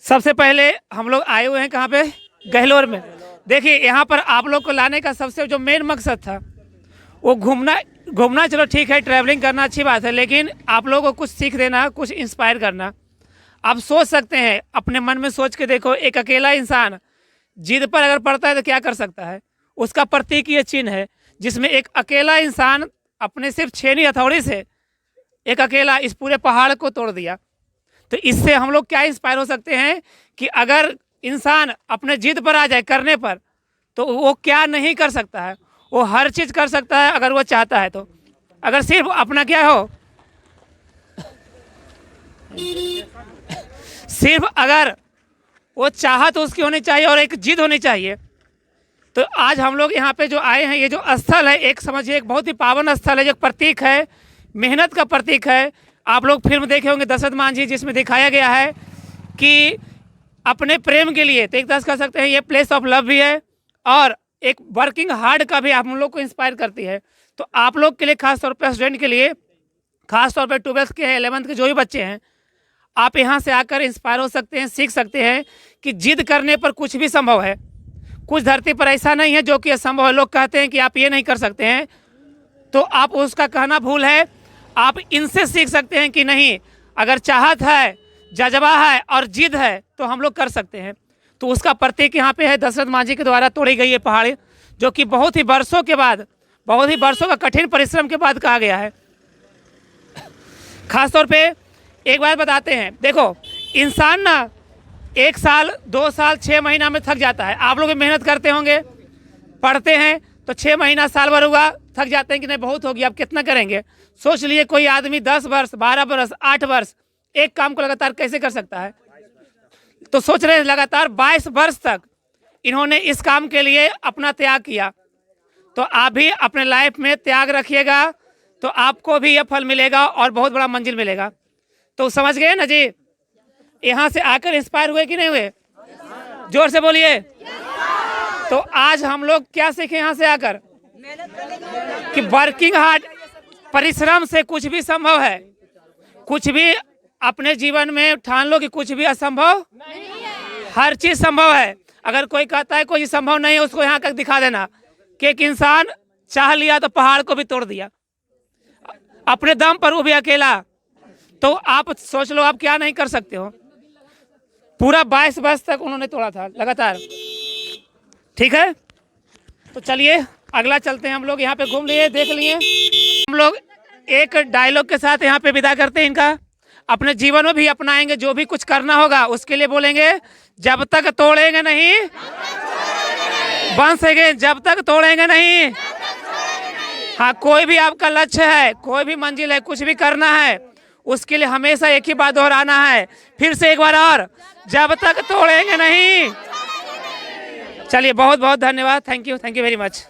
सबसे पहले हम लोग आए हुए हैं कहाँ पे, गहलोर में। देखिए यहाँ पर आप लोग को लाने का सबसे जो मेन मकसद था वो घूमना चलो ठीक है, ट्रैवलिंग करना अच्छी बात है, लेकिन आप लोगों को कुछ सीख देना, कुछ इंस्पायर करना। आप सोच सकते हैं, अपने मन में सोच के देखो, एक अकेला इंसान जिद पर अगर पड़ता है तो क्या कर सकता है। उसका प्रतीक ये चिन्ह है जिसमें एक अकेला इंसान अपने सिर्फ छेनी हथौड़ी से एक अकेला इस पूरे पहाड़ को तोड़ दिया। तो इससे हम लोग क्या इंस्पायर हो सकते हैं कि अगर इंसान अपने जिद पर आ जाए करने पर, तो वो क्या नहीं कर सकता है, वो हर चीज़ कर सकता है अगर वो चाहता है। तो अगर सिर्फ अपना क्या हो, सिर्फ अगर वो चाहत उसकी होनी चाहिए और एक जिद होनी चाहिए। तो आज हम लोग यहाँ पे जो आए हैं, ये जो स्थल है, एक समझिए एक बहुत ही पावन स्थल है, जो प्रतीक है, मेहनत का प्रतीक है। आप लोग फिल्म देखे होंगे दशरथ मांझी, जिसमें दिखाया गया है कि अपने प्रेम के लिए, तो एक तरह कह सकते हैं ये प्लेस ऑफ लव भी है और एक वर्किंग हार्ड का भी हम लोग को इंस्पायर करती है। तो आप लोग के लिए, खास तौर पर स्टूडेंट के लिए, खास तौर पर 12th के 11th के जो भी बच्चे हैं, आप यहाँ से आकर इंस्पायर हो सकते हैं, सीख सकते हैं कि जिद करने पर कुछ भी संभव है। कुछ धरती पर ऐसा नहीं है जो कि असंभव है। लोग कहते हैं कि आप ये नहीं कर सकते हैं, तो आप उसका कहना भूल है। आप इनसे सीख सकते हैं कि नहीं, अगर चाहत है, जज्बा है और जिद है तो हम लोग कर सकते हैं। तो उसका प्रतीक यहाँ पे है, दशरथ मांझी के द्वारा तोड़ी गई ये पहाड़, जो कि बहुत ही वर्षों के बाद, बहुत ही वर्षों का कठिन परिश्रम के बाद कहा गया है। खास तौर पे एक बात बताते हैं, देखो इंसान ना 1 साल 2 साल 6 महीना में थक जाता है। आप लोग भी मेहनत करते होंगे, पढ़ते हैं, तो 6 महीना साल भर हुआ, थक जाते हैं कि नहीं बहुत होगी, अब कितना करेंगे। सोच लिए कोई आदमी 10 वर्ष 12 वर्ष 8 वर्ष एक काम को लगातार कैसे कर सकता है। तो सोच रहे हैं लगातार 22 वर्ष तक इन्होंने इस काम के लिए अपना त्याग किया। तो आप भी अपने लाइफ में त्याग रखिएगा तो आपको भी यह फल मिलेगा और बहुत बड़ा मंजिल मिलेगा। तो समझ गए ना जी, यहाँ से आकर इंस्पायर हुए कि नहीं हुए, जोर से बोलिए। तो आज हम लोग क्या सीखे यहाँ से आकर, कि वर्किंग हार्ड, परिश्रम से कुछ भी संभव है। कुछ भी अपने जीवन में ठान लो कि कुछ भी असंभव नहीं है, हर चीज संभव है। अगर कोई कहता है कोई संभव नहीं है, उसको यहाँ तक दिखा देना कि एक इंसान चाह लिया तो पहाड़ को भी तोड़ दिया अपने दम पर, वो भी अकेला। तो आप सोच लो आप क्या नहीं कर सकते हो। पूरा 22 वर्ष तक उन्होंने तोड़ा था लगातार। ठीक है, तो चलिए अगला चलते हैं। हम लोग यहाँ पे घूम लिए, देख लिए। हम लोग एक डायलॉग के साथ यहाँ पे विदा करते हैं इनका, अपने जीवन में भी अपनाएंगे। जो भी कुछ करना होगा उसके लिए बोलेंगे, जब तक तोड़ेंगे नहीं बन सके, जब तक तोड़ेंगे नहीं। हाँ, कोई भी आपका लक्ष्य है, कोई भी मंजिल है, कुछ भी करना है, उसके लिए हमेशा एक ही बात दोहराना है। फिर से एक बार और, जब तक तोड़ेंगे नहीं। चलिए बहुत बहुत धन्यवाद, थैंक यू वेरी मच।